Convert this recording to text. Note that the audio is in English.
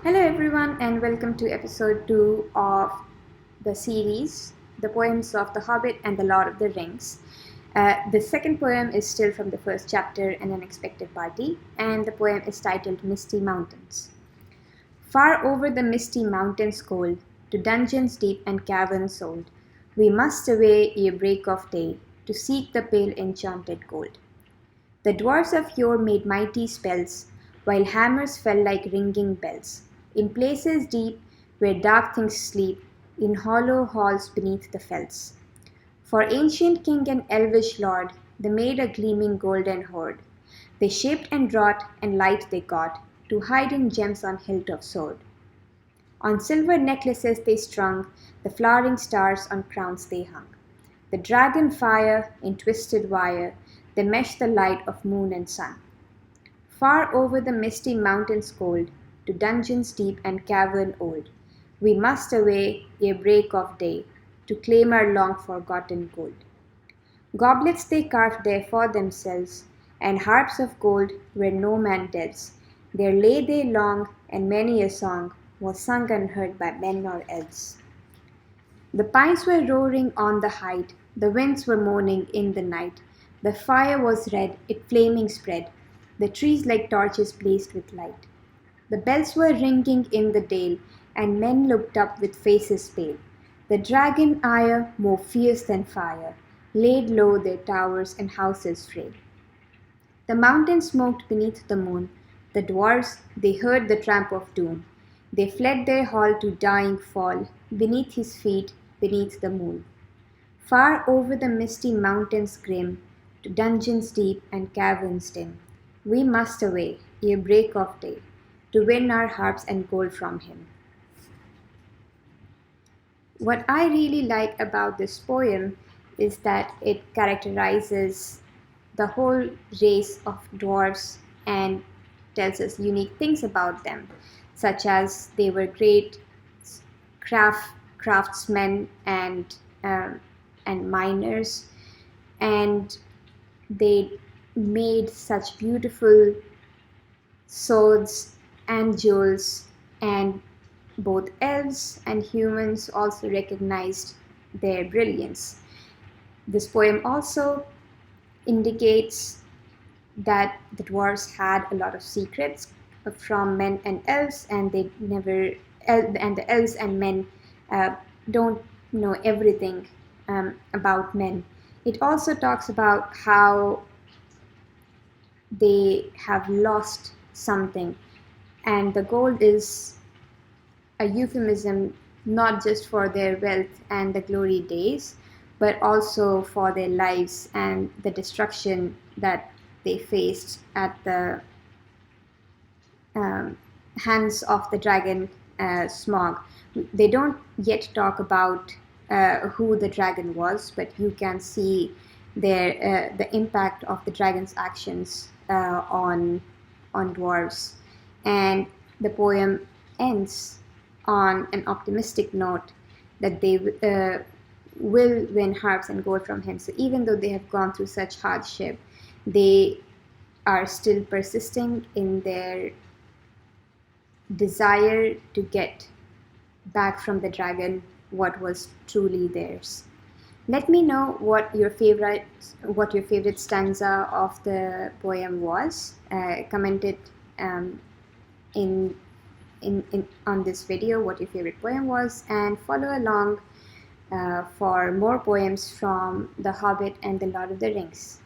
Hello everyone and welcome to episode 2 of the series, The Poems of the Hobbit and the Lord of the Rings. The second poem is still from the first chapter, An Unexpected Party, and the poem is titled Misty Mountains. Far over the misty mountains cold, to dungeons deep and caverns old, we must away ere break of day, to seek the pale enchanted gold. The dwarves of yore made mighty spells, while hammers fell like ringing bells. In places deep, where dark things sleep, in hollow halls beneath the fells. For ancient king and elvish lord, they made a gleaming golden hoard. They shaped and wrought, and light they got, to hide in gems on hilt of sword. On silver necklaces they strung, the flowering stars on crowns they hung. The dragon fire, in twisted wire, they meshed the light of moon and sun. Far over the misty mountains cold, to dungeons deep and cavern old, we must away ere break of day, to claim our long forgotten gold. Goblets they carved there for themselves, and harps of gold where no man delves. There lay they long, and many a song was sung unheard by men or elves. The pines were roaring on the height, the winds were moaning in the night. The fire was red, it flaming spread, the trees like torches blazed with light. The bells were ringing in the dale, and men looked up with faces pale. The dragon ire, more fierce than fire, laid low their towers and houses frail. The mountains smoked beneath the moon. The dwarves, they heard the tramp of doom. They fled their hall to dying fall, beneath his feet, beneath the moon. Far over the misty mountains grim, to dungeons deep and caverns dim, we must away, ere break of day, to win our harps and gold from him. What I really like about this poem is that it characterizes the whole race of dwarves and tells us unique things about them, such as they were great craftsmen and miners, and they made such beautiful swords and jewels, and both elves and humans also recognized their brilliance. This poem also indicates that the dwarves had a lot of secrets from men and elves, and the elves and men don't know everything about men. It also talks about how they have lost something, and the gold is a euphemism not just for their wealth and the glory days, but also for their lives and the destruction that they faced at the hands of the dragon Smaug. They don't yet talk about who the dragon was, but you can see the impact of the dragon's actions on dwarves. And the poem ends on an optimistic note that they will win harps and gold from him. So even though they have gone through such hardship, they are still persisting in their desire to get back from the dragon what was truly theirs. Let me know what your favorite stanza of the poem was. Comment it in on this video what your favorite poem was, and follow along for more poems from The Hobbit and the Lord of the Rings.